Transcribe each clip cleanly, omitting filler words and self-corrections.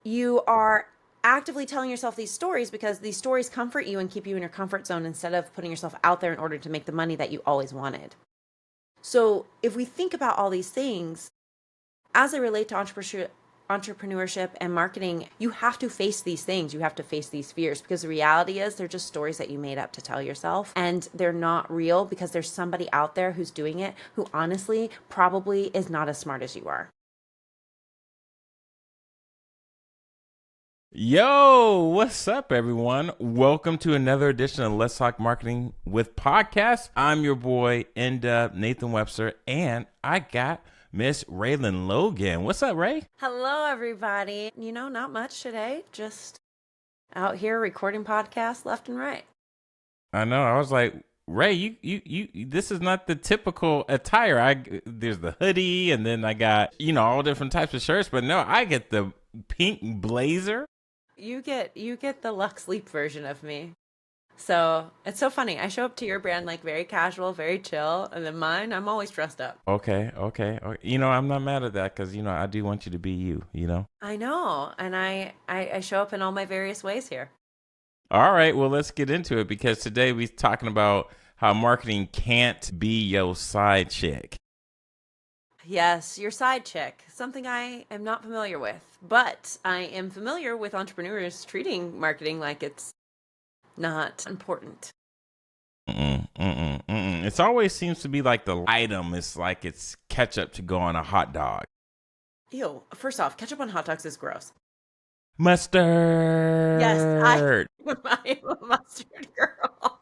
You are actively telling yourself these stories because these stories comfort you and keep you in your comfort zone instead of putting yourself out there in order to make the money that you always wanted. So if we think about all these things as they relate to entrepreneurship and marketing, you have to face these things. You have to face these fears because the reality is they're just stories that you made up to tell yourself, and they're not real because there's somebody out there who's doing it who honestly probably is not as smart as you are. Yo, what's up, everyone? Welcome to another edition of Let's Talk Marketing with Podcast. I'm your boy, Nathan Webster, and I got Miss Raylan Logan. What's up, Ray? Hello, everybody. Not much today. Just out here recording podcasts left and right. I know. I was like, Ray, you. This is not the typical attire. There's the hoodie, and then I got all different types of shirts. But no, I get the pink blazer. You get the Lux Sleep version of me. So it's so funny. I show up to your brand like very casual, very chill, and then mine, I'm always dressed up. Okay. I'm not mad at that because I do want you to be you. I know, and I show up in all my various ways here. All right, well, let's get into it because today we're talking about how marketing can't be your side chick. Yes, your side chick, something I am not familiar with, but I am familiar with entrepreneurs treating marketing like it's not important. It always seems to be like the item is like it's ketchup to go on a hot dog. Ew, first off, ketchup on hot dogs is gross. Mustard. Yes, I am a mustard girl.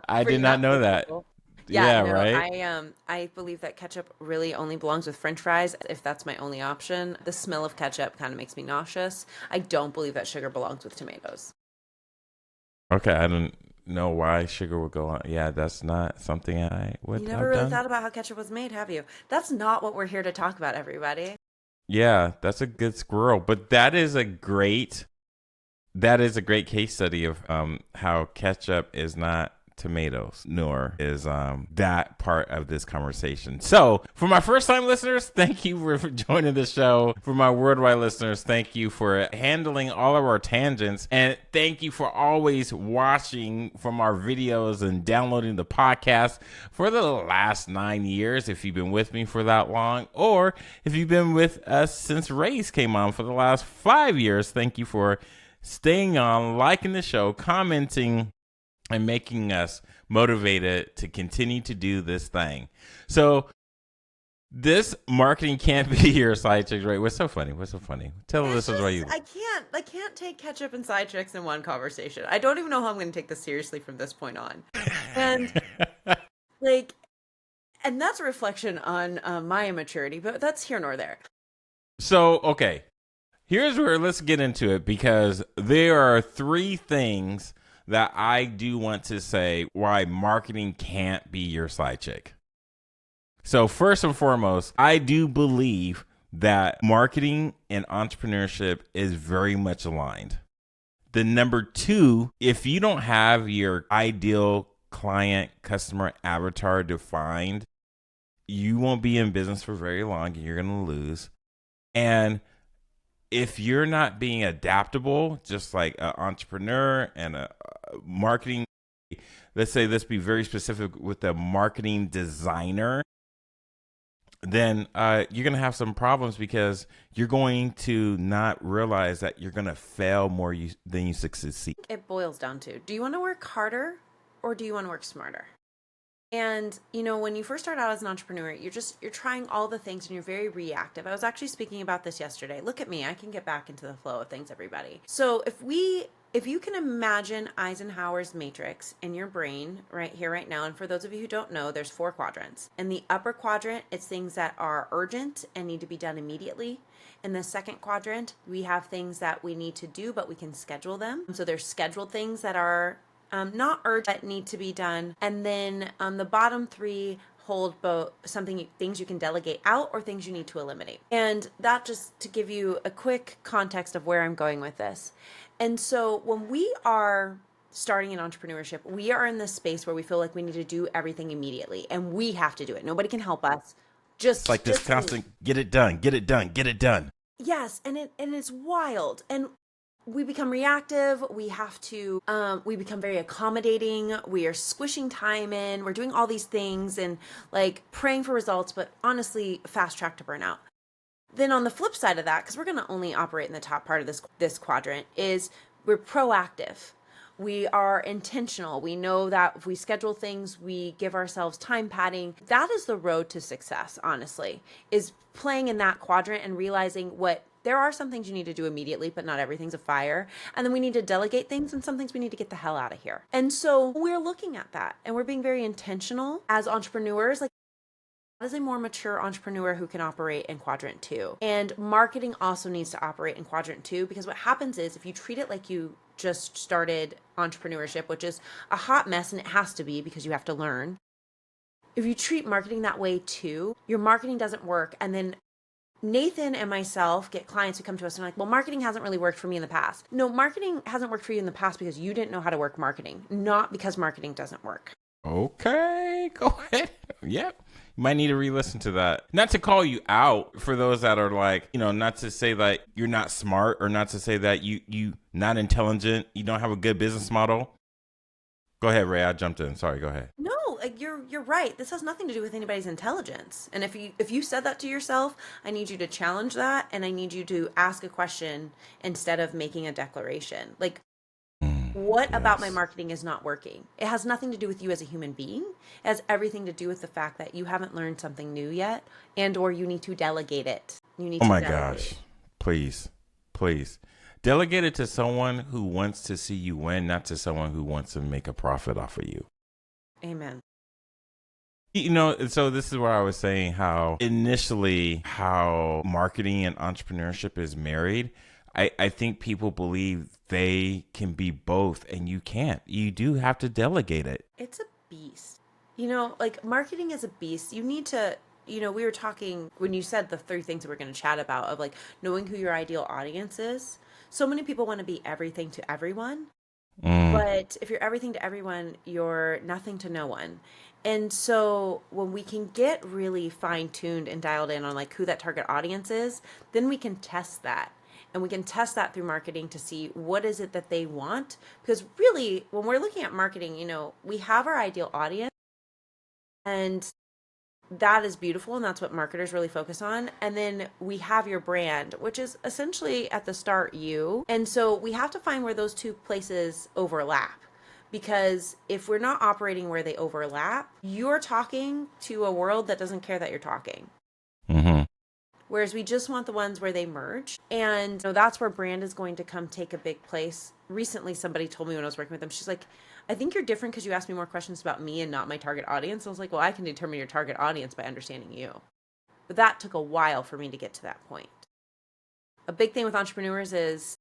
I For did you not know that. people. Yeah, No, right? I believe that ketchup really only belongs with French fries if that's my only option. The smell of ketchup kind of makes me nauseous. I don't believe that sugar belongs with tomatoes. Okay, I don't know why sugar would go on. Yeah, that's not something I would You have never really done. thought about how ketchup was made, have you? That's not what we're here to talk about, everybody. Yeah, that's a good squirrel. But that is a great case study of how ketchup is not tomatoes, nor is that part of this conversation. So, for my first-time listeners, thank you for joining the show. For my worldwide listeners, thank you for handling all of our tangents, and thank you for always watching from our videos and downloading the podcast for the last 9 years, if you've been with me for that long, or if you've been with us since Ray's came on for the last 5 years. Thank you for staying on, liking the show, commenting, and making us motivated to continue to do this thing. So this marketing can't be your side chick, right? What's so funny? Tell the listeners why you. I can't take ketchup and side chicks in one conversation. I don't even know how I'm going to take this seriously from this point on. And like, and that's a reflection on my immaturity, but that's here nor there. So, okay. Here's where let's get into it because there are three things that I do want to say why marketing can't be your side chick. So first and foremost, I do believe that marketing and entrepreneurship is very much aligned. The number two, if you don't have your ideal client customer avatar defined, you won't be in business for very long and you're going to lose. And if you're not being adaptable, just like an entrepreneur and a marketing, let's be very specific with a marketing designer, then you're going to have some problems because you're going to not realize that you're going to fail more than you succeed. It boils down to, do you want to work harder or do you want to work smarter? And, when you first start out as an entrepreneur, you're trying all the things and you're very reactive. I was actually speaking about this yesterday. Look at me. I can get back into the flow of things, everybody. So if you can imagine Eisenhower's matrix in your brain right here, right now, and for those of you who don't know, there's 4 quadrants. In the upper quadrant, it's things that are urgent and need to be done immediately. In the second quadrant, we have things that we need to do, but we can schedule them. So there's scheduled things that are not urgent that need to be done. And then the bottom 3 hold both things you can delegate out or things you need to eliminate. And that just to give you a quick context of where I'm going with this. And so when we are starting in entrepreneurship, we are in this space where we feel like we need to do everything immediately and we have to do it. Nobody can help us. It's like this constant get it done. Yes, and it's wild. And we become reactive. We become very accommodating. We are squishing time in. We're doing all these things and like praying for results, but honestly, fast track to burnout. Then on the flip side of that, because we're going to only operate in the top part of this quadrant, is we're proactive. We are intentional. We know that if we schedule things, we give ourselves time padding. That is the road to success, honestly, is playing in that quadrant and realizing what there are some things you need to do immediately, but not everything's a fire. And then we need to delegate things, and some things we need to get the hell out of here. And so we're looking at that and we're being very intentional as entrepreneurs. Like, as a more mature entrepreneur who can operate in quadrant two. And marketing also needs to operate in quadrant two, because what happens is if you treat it like you just started entrepreneurship, which is a hot mess, and it has to be because you have to learn. If you treat marketing that way too, your marketing doesn't work. And then Nathan and myself get clients who come to us and are like, well, marketing hasn't really worked for me in the past. No, marketing hasn't worked for you in the past because you didn't know how to work marketing, not because marketing doesn't work. Okay, go ahead. Yep. You might need to re-listen to that. Not to call you out for those that are like, not to say that you're not smart, or not to say that you not intelligent, you don't have a good business model. Go ahead, Ray. I jumped in. Sorry, go ahead. No, like you're right. This has nothing to do with anybody's intelligence. And if you said that to yourself, I need you to challenge that, and I need you to ask a question instead of making a declaration. Like, what about my Yes. marketing is not working? It has nothing to do with you as a human being. It has everything to do with the fact that you haven't learned something new yet, and or you need to delegate it. You need Oh to my delegate gosh. it. Please. Please. Delegate it to someone who wants to see you win, not to someone who wants to make a profit off of you. Amen. So this is where I was saying how marketing and entrepreneurship is married. I think people believe they can be both, and you can't. You do have to delegate it. It's a beast. Like marketing is a beast. You need to, we were talking when you said the three things that we're going to chat about of like knowing who your ideal audience is. So many people want to be everything to everyone. Mm. But if you're everything to everyone, you're nothing to no one. And so when we can get really fine tuned and dialed in on like who that target audience is, then we can test that. And we can test that through marketing to see what is it that they want. Because really, when we're looking at marketing, we have our ideal audience, and that is beautiful, and that's what marketers really focus on. And then we have your brand, which is essentially at the start you. And so we have to find where those two places overlap, because if we're not operating where they overlap, you're talking to a world that doesn't care that you're talking. Hmm. Whereas we just want the ones where they merge. And that's where brand is going to come take a big place. Recently, somebody told me when I was working with them, she's like, I think you're different because you asked me more questions about me and not my target audience. I was like, well, I can determine your target audience by understanding you. But that took a while for me to get to that point. A big thing with entrepreneurs is,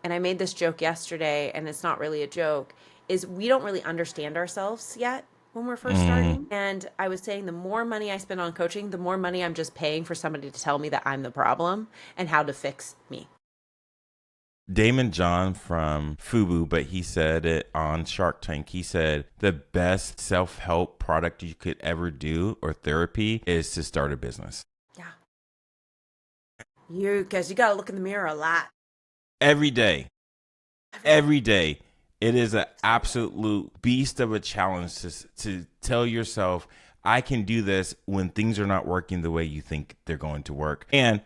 and I made this joke yesterday, and it's not really a joke, is we don't really understand ourselves yet when we're first Mm. starting. And I was saying the more money I spend on coaching, the more money I'm just paying for somebody to tell me that I'm the problem and how to fix me. Damon John from Fubu, but he said it on Shark Tank. He said the best self-help product you could ever do, or therapy, is to start a business. Yeah. Because you got to look in the mirror a lot. Every day. Every day. It is an absolute beast of a challenge to tell yourself, I can do this when things are not working the way you think they're going to work. And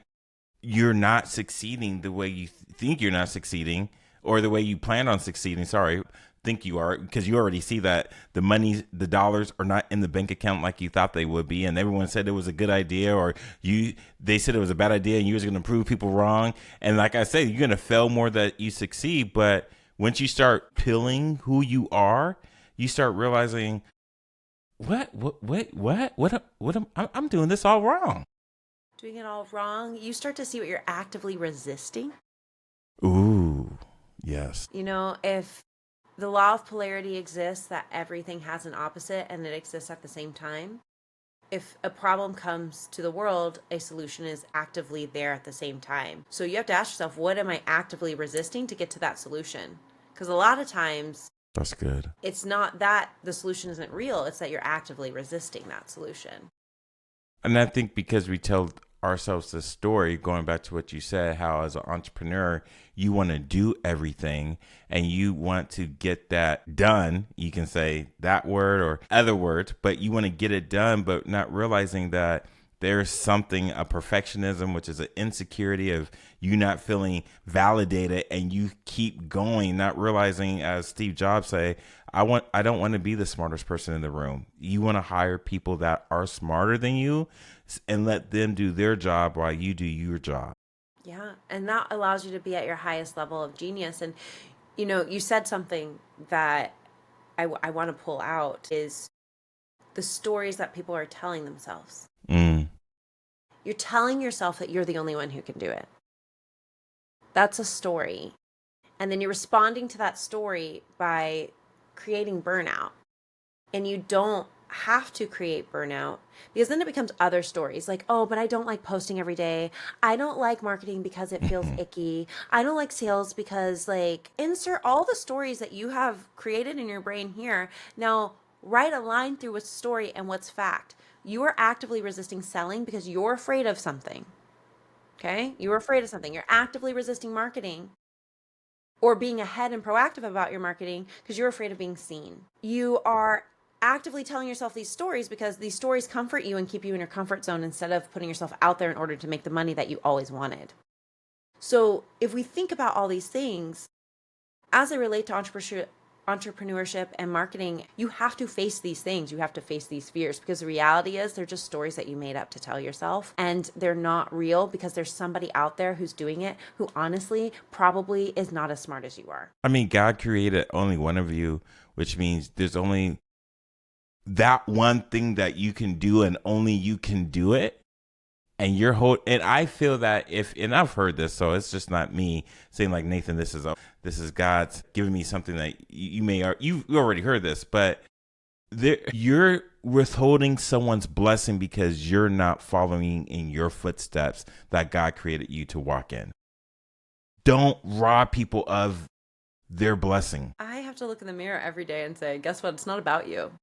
you're not succeeding the way you think you're not succeeding, or the way you plan on succeeding. Sorry, think you are, because you already see that the dollars are not in the bank account like you thought they would be. And everyone said it was a good idea, or they said it was a bad idea, and you was going to prove people wrong. And like I said, you're going to fail more than you succeed. But once you start peeling who you are, you start realizing, I'm doing this all wrong. Doing it all wrong. You start to see what you're actively resisting. Ooh, yes. If the law of polarity exists, that everything has an opposite and it exists at the same time. If a problem comes to the world, a solution is actively there at the same time. So you have to ask yourself, what am I actively resisting to get to that solution? Because a lot of times That's good. it's not that the solution isn't real, it's that you're actively resisting that solution. And I think because we tell ourselves this story, going back to what you said, how as an entrepreneur, you want to do everything and you want to get that done. You can say that word or other words, but you want to get it done, but not realizing that there's something, a perfectionism, which is an insecurity of you not feeling validated, and you keep going, not realizing, as Steve Jobs say, I don't want to be the smartest person in the room. You want to hire people that are smarter than you and let them do their job while you do your job. Yeah. And that allows you to be at your highest level of genius. And, you said something that I want to pull out is the stories that people are telling themselves. You're telling yourself that you're the only one who can do it. That's a story. And then you're responding to that story by creating burnout. And you don't have to create burnout, because then it becomes other stories like, oh, but I don't like posting every day. I don't like marketing because it feels icky. I don't like sales because, like, insert all the stories that you have created in your brain here. Now, write a line through what's story and what's fact. You are actively resisting selling because you're afraid of something. Okay? You're afraid of something. You're actively resisting marketing or being ahead and proactive about your marketing because you're afraid of being seen. You are actively telling yourself these stories because these stories comfort you and keep you in your comfort zone instead of putting yourself out there in order to make the money that you always wanted. So if we think about all these things as they relate to entrepreneurship and marketing, you have to face these things. You have to face these fears, because the reality is they're just stories that you made up to tell yourself, and they're not real because there's somebody out there who's doing it who honestly probably is not as smart as you are. I mean, God created only one of you, which means there's only that one thing that you can do and only you can do it. And and I feel that and I've heard this, so it's just not me saying like, Nathan, this is God's giving me something that you already heard this, but you're withholding someone's blessing because you're not following in your footsteps that God created you to walk in. Don't rob people of their blessing. I have to look in the mirror every day and say, guess what? It's not about you.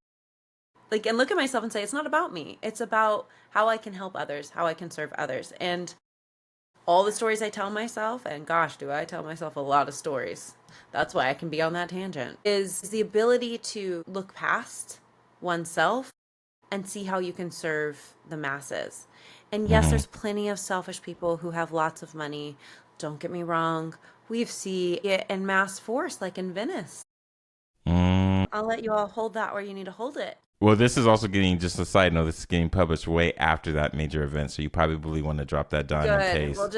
And look at myself and say, it's not about me. It's about how I can help others, how I can serve others. And all the stories I tell myself, and gosh, do I tell myself a lot of stories. That's why I can be on that tangent, is the ability to look past oneself and see how you can serve the masses. And yes, there's plenty of selfish people who have lots of money. Don't get me wrong. We've seen it in mass force, like in Venice. I'll let you all hold that where you need to hold it. Well, this is also getting, just a side note, this is getting published way after that major event, so you probably want to drop that down in case. We'll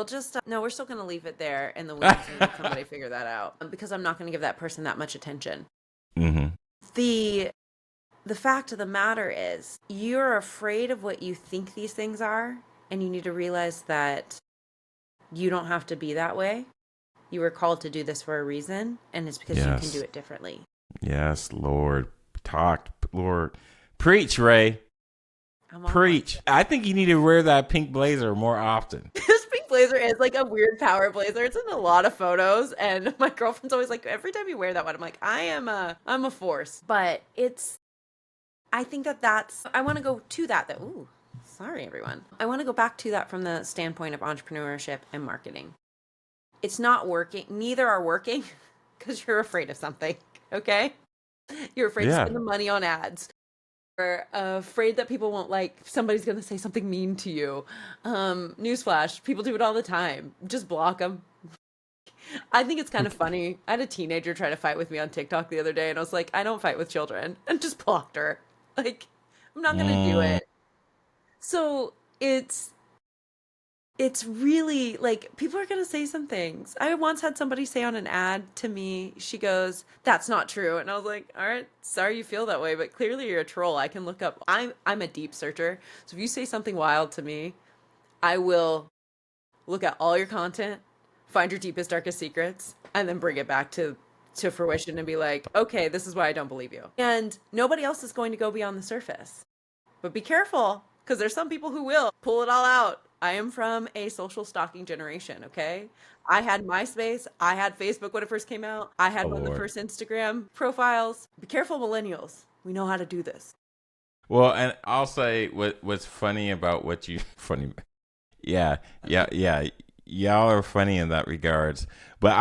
just no, we're still going to leave it there in the weeds and let somebody figure that out, because I'm not going to give that person that much attention. The fact of the matter is, you're afraid of what you think these things are, and you need to realize that you don't have to be that way. You were called to do this for a reason, and it's because you can do it differently. Yes, Lord. Lord. Preach, Ray. Preach. I think you need to wear that pink blazer more often. This pink blazer is like a weird power blazer. It's in a lot of photos, and my girlfriend's always like, every time you wear that one, I'm like, I'm a force. But I think I want to go to that. Ooh, sorry, everyone. I want to go back to that from the standpoint of entrepreneurship and marketing. It's not working. Neither are working because you're afraid of something, okay? You're afraid to spend the money on ads. You're afraid that people won't somebody's going to say something mean to you. Newsflash, people do it all the time. Just block them. I think it's kind of funny. I had a teenager try to fight with me on TikTok the other day, and I was like, I don't fight with children. And just blocked her. I'm not going to do it. So it's really people are going to say some things. I once had somebody say on an ad to me, she goes, that's not true. And I was like, all right, sorry you feel that way, but clearly you're a troll. I can look up. I'm a deep searcher. So if you say something wild to me, I will look at all your content, find your deepest, darkest secrets, and then bring it back to fruition and be like, okay, this is why I don't believe you. And nobody else is going to go beyond the surface. But be careful, because there's some people who will pull it all out. I am from a social stalking generation, okay? I had MySpace. I had Facebook when it first came out. I had one of the first Instagram profiles. Be careful, millennials. We know how to do this. Well, and I'll say what's funny about funny. Yeah, yeah. Y'all are funny in that regards. But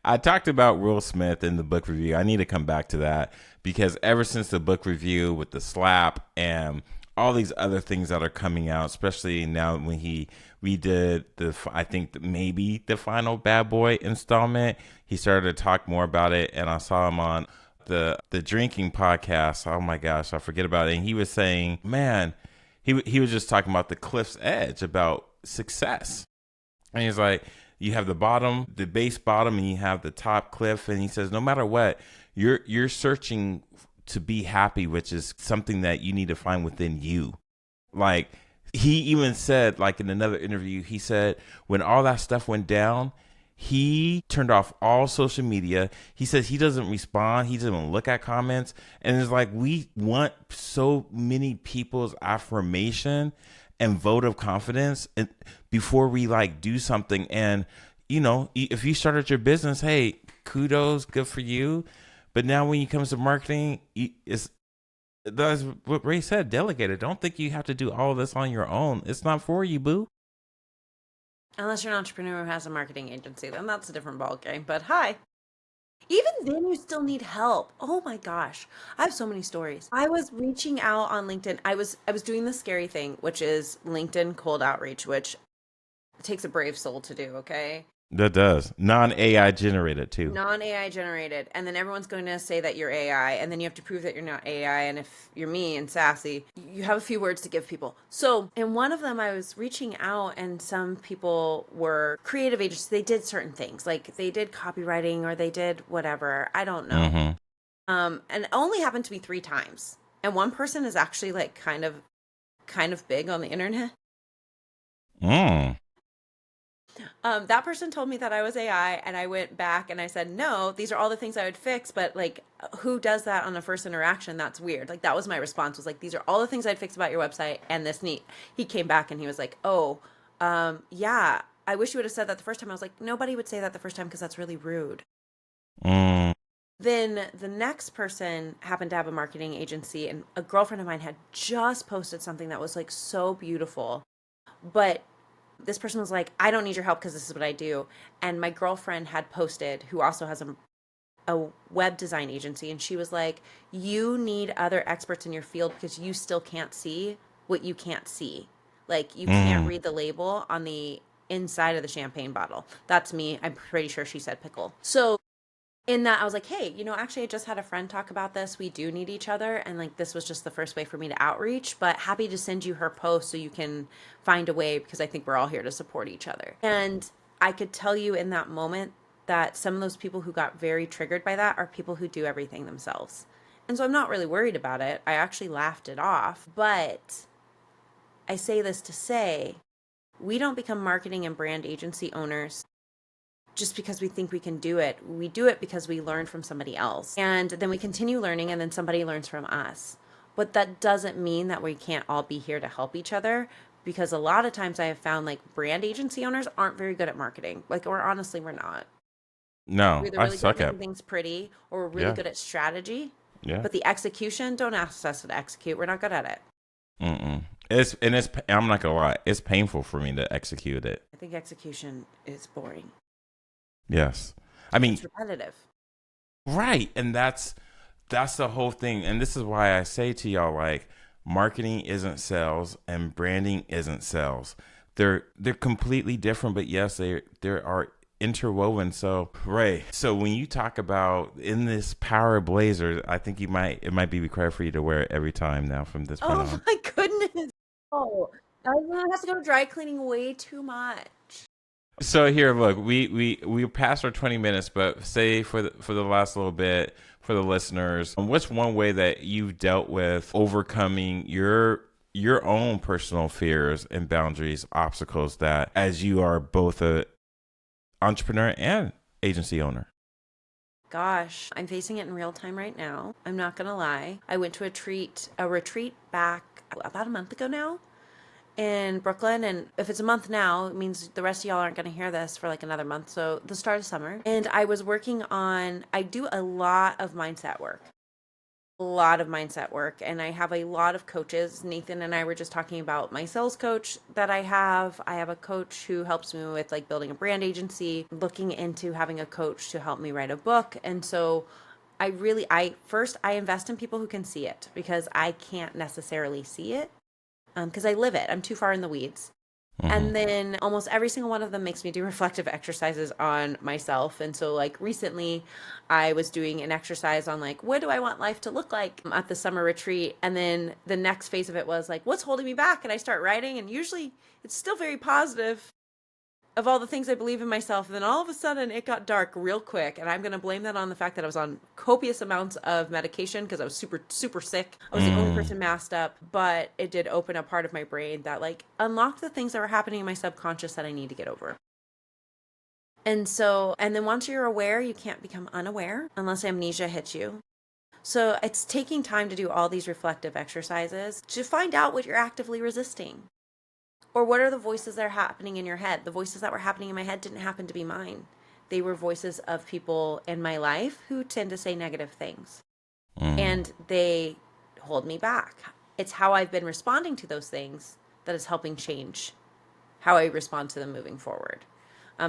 I talked about Will Smith in the book review. I need to come back to that because ever since the book review with the slap and all these other things that are coming out, especially now when he redid I think maybe the final Bad Boy installment, he started to talk more about it, and I saw him on the drinking podcast. Oh my gosh, I forget about it. And he was saying, man, he was just talking about the cliff's edge about success. And he's like, you have the bottom, the base bottom, and you have the top cliff. And he says, no matter what, you're searching to be happy, which is something that you need to find within you. Like he even said, like in another interview, he said when all that stuff went down, he turned off all social media. He says he doesn't respond. He doesn't look at comments. And it's like we want so many people's affirmation and vote of confidence and before we like do something. And, you know, if you started your business, hey, kudos, good for you. But now when it comes to marketing, that's what Ray said, delegate it. Don't think you have to do all of this on your own. It's not for you, boo. Unless you're an entrepreneur who has a marketing agency, then that's a different ballgame. But hi. Even then, you still need help. Oh my gosh. I have so many stories. I was reaching out on LinkedIn. I was doing the scary thing, which is LinkedIn cold outreach, which takes a brave soul to do, okay? That does. Non-AI generated too. Non-AI generated. And then everyone's going to say that you're AI, and then you have to prove that you're not AI. And if you're me and sassy, you have a few words to give people. So in one of them, I was reaching out, and some people were creative agents. They did certain things, like they did copywriting or they did whatever. I don't know. Mm-hmm. And it only happened to me 3 times. And one person is actually like kind of big on the internet. Mm. That person told me that I was AI, and I went back and I said, no, these are all the things I would fix. But like, who does that on a first interaction? That's weird. Like, that was my response, was like, these are all the things I'd fix about your website. And this neat. He came back and he was like, oh, yeah, I wish you would have said that the first time. I was like, nobody would say that the first time because that's really rude. Mm. Then the next person happened to have a marketing agency, and a girlfriend of mine had just posted something that was like so beautiful. But this person was like, I don't need your help because this is what I do. And my girlfriend had posted, who also has a web design agency, and she was like, you need other experts in your field because you still can't see what you can't see. Like, you can't Mm. read the label on the inside of the champagne bottle. That's me. I'm pretty sure she said pickle. So in that, I was like, hey, actually, I just had a friend talk about this. We do need each other. And like, this was just the first way for me to outreach, but happy to send you her post so you can find a way, because I think we're all here to support each other. And I could tell you in that moment that some of those people who got very triggered by that are people who do everything themselves. And so I'm not really worried about it. I actually laughed it off. But I say this to say, we don't become marketing and brand agency owners just because we think we can do it. We do it because we learn from somebody else. And then we continue learning, and then somebody learns from us. But that doesn't mean that we can't all be here to help each other, because a lot of times I have found like brand agency owners aren't very good at marketing. Like, or honestly, we're not. We're No, either I really good at suck making at. things pretty, or we're really Yeah, good at strategy. yeah. But the execution, don't ask us to execute. We're not good at it. Mm-mm. It's. I'm not gonna lie. It's painful for me to execute it. I think execution is boring. Yes. I mean, It's repetitive. right, and that's the whole thing. And this is why I say to y'all, like, marketing isn't sales and branding isn't sales. They're completely different, but yes, they are interwoven. So Ray, so when you talk about in this power blazer, I think it might be required for you to wear it every time now from this point Oh on. my goodness. Oh, I'm gonna have to go dry cleaning way too much. So here, look, we passed our 20 minutes, but say for the last little bit for the listeners, what's one way that you've dealt with overcoming your own personal fears and boundaries, obstacles that as you are both a entrepreneur and agency owner? Gosh, I'm facing it in real time right now. I'm not gonna lie. I went to a retreat back about a month ago now in Brooklyn. And if it's a month now, it means the rest of y'all aren't gonna hear this for like another month. So the start of summer. And I was working on, I do a lot of mindset work. a lot of mindset work, and I have a lot of coaches. Nathan and I were just talking about my sales coach that I have. I have a coach who helps me with like building a brand agency, looking into having a coach to help me write a book. And so I invest in people who can see it, because I can't necessarily see it, because I live it. I'm too far in the weeds. Hmm. And then almost every single one of them makes me do reflective exercises on myself. And so, like, recently, I was doing an exercise on, like, what do I want life to look like at the summer retreat? And then the next phase of it was, like, what's holding me back? And I start writing, and usually it's still very positive of all the things I believe in myself. And then all of a sudden it got dark real quick. And I'm going to blame that on the fact that I was on copious amounts of medication because I was super, super sick. I was the only Mm. person masked up, but it did open a part of my brain that like unlocked the things that were happening in my subconscious that I need to get over. And so, and then once you're aware, you can't become unaware unless amnesia hits you. So it's taking time to do all these reflective exercises to find out what you're actively resisting. Or what are the voices that are happening in your head? The voices that were happening in my head didn't happen to be mine. They were voices of people in my life who tend to say negative things. Mm. And they hold me back. It's how I've been responding to those things that is helping change how I respond to them moving forward.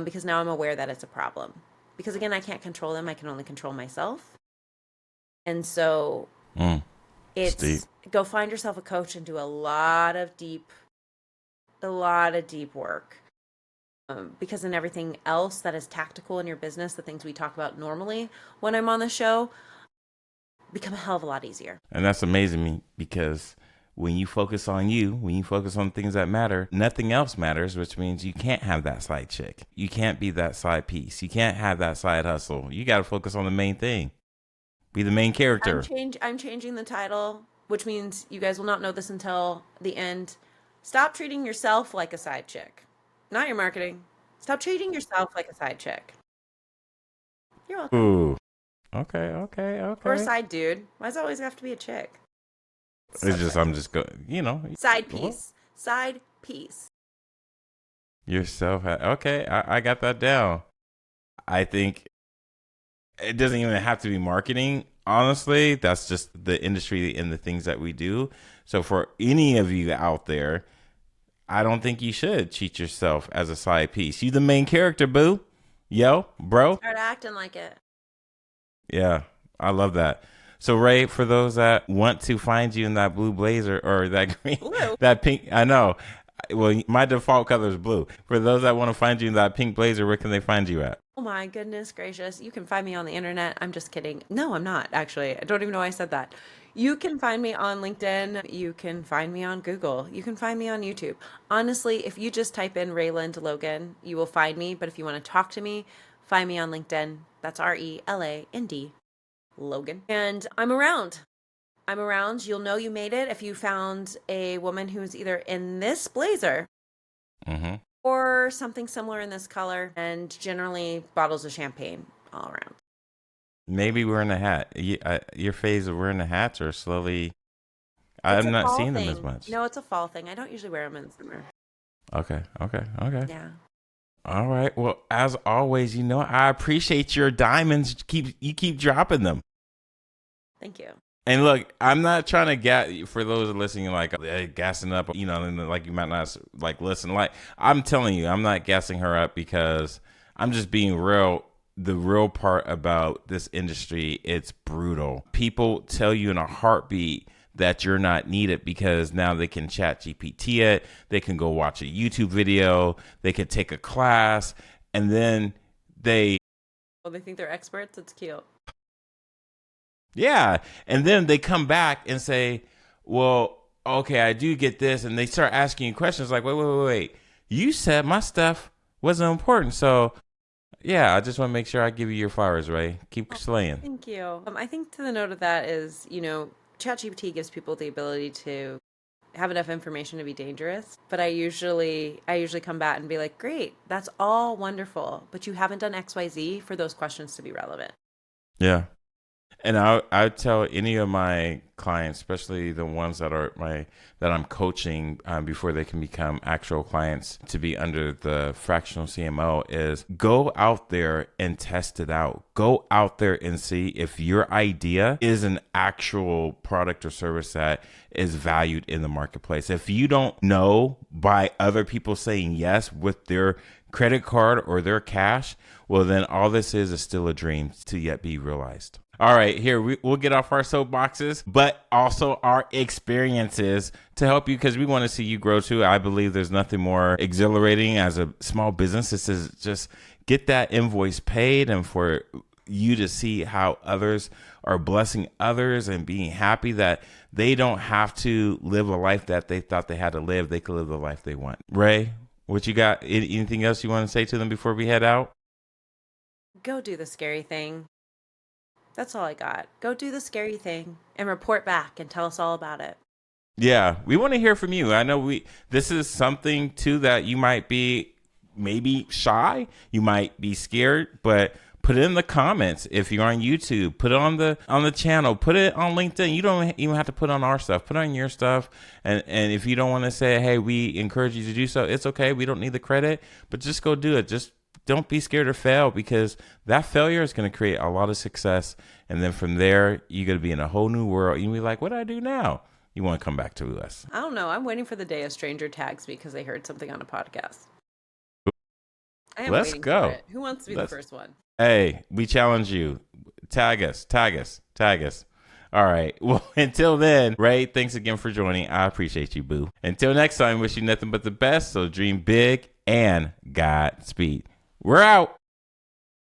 Because now I'm aware that it's a problem. Because again, I can't control them. I can only control myself. And so Mm. Steve. it's go find yourself a coach and do a lot of deep work. Because in everything else that is tactical in your business, the things we talk about normally when I'm on the show, become a hell of a lot easier. And that's amazing me because when you focus on you, when you focus on things that matter, nothing else matters, which means you can't have that side chick. You can't be that side piece. You can't have that side hustle. You got to focus on the main thing. Be the main character. I'm changing the title, which means you guys will not know this until the end. Stop treating yourself like a side chick. Not your marketing. Stop treating yourself like a side chick. You're welcome. Ooh. Okay, okay, Or a okay. side dude. Why does it always have to be a chick? It's So just, I'm just going, side well, piece. Side piece. yourself. Okay, I got that down. I think it doesn't even have to be marketing. Honestly, that's just the industry and the things that we do. So for any of you out there, I don't think you should cheat yourself as a side piece. You the main character, boo. Yo, bro. Start acting like it. Yeah, I love that. So Ray, for those that want to find you in that blue blazer or that green, Blue. that pink, I know. Well, my default color is blue. For those that want to find you in that pink blazer, where can they find you at? Oh my goodness gracious. You can find me on the internet. I'm just kidding. No, I'm not, actually. I don't even know why I said that. You can find me on LinkedIn. You can find me on Google. You can find me on YouTube. Honestly, if you just type in Rayland Logan, you will find me. But if you want to talk to me, find me on LinkedIn. That's RELAND Logan. And I'm around. I'm around. You'll know you made it if you found a woman who's either in this blazer Mm-hmm. or something similar in this color, and generally bottles of champagne all around. Maybe wearing a hat. Your phase of wearing the hats are slowly. It's I'm a not fall seeing them as thing. much. No, it's a fall thing. I don't usually wear them in summer. Okay, okay, okay. Yeah. All right. Well, as always, I appreciate your diamonds. You keep dropping them. Thank you. And look, I'm not trying to get for those listening, like gassing up, and like you might not like listen. Like I'm telling you, I'm not gassing her up because I'm just being real. The real part about this industry, it's brutal. People tell you in a heartbeat that you're not needed because now they can chat GPT it, they can go watch a YouTube video, they can take a class, and then they Well, they think they're experts. It's cute. yeah. And then they come back and say, well, okay, I do get this. And they start asking you questions like, wait. You said my stuff wasn't important. So, yeah, I just want to make sure I give you your flowers, Ray. Keep slaying. Thank you. I think to the note of that is, ChatGPT gives people the ability to have enough information to be dangerous. But I usually come back and be like, great, that's all wonderful, but you haven't done XYZ for those questions to be relevant. Yeah. And I tell any of my clients, especially the ones that I'm coaching before they can become actual clients to be under the fractional CMO, is go out there and test it out. Go out there and see if your idea is an actual product or service that is valued in the marketplace. If you don't know by other people saying yes with their credit card or their cash, well, then all this is still a dream to yet be realized. All right, here we'll get off our soapboxes, but also our experiences to help you, because we want to see you grow too. I believe there's nothing more exhilarating as a small business. This is just get that invoice paid, and for you to see how others are blessing others and being happy that they don't have to live a life that they thought they had to live. They could live the life they want. Ray, what you got? Anything else you want to say to them before we head out? Go do the scary thing. That's all I got. Go do the scary thing and report back and tell us all about it. Yeah, we want to hear from you. I know this is something too that you might be maybe shy, you might be scared, but put it in the comments. If you're on YouTube, put it on the channel, put it on LinkedIn. You don't even have to put on our stuff. Put on your stuff. And if you don't want to say, hey, we encourage you to do so, it's okay. We don't need the credit, but just go do it. Just don't be scared to fail, because that failure is going to create a lot of success. And then from there, you're going to be in a whole new world. You'll be like, what do I do now? You want to come back to us. I don't know. I'm waiting for the day a stranger tags me because they heard something on a podcast. I am Let's waiting go. for it. Who wants to be the first one? Hey, we challenge you. Tag us. All right. Well, until then, Ray, thanks again for joining. I appreciate you, boo. Until next time, wish you nothing but the best. So dream big and Godspeed. We're out.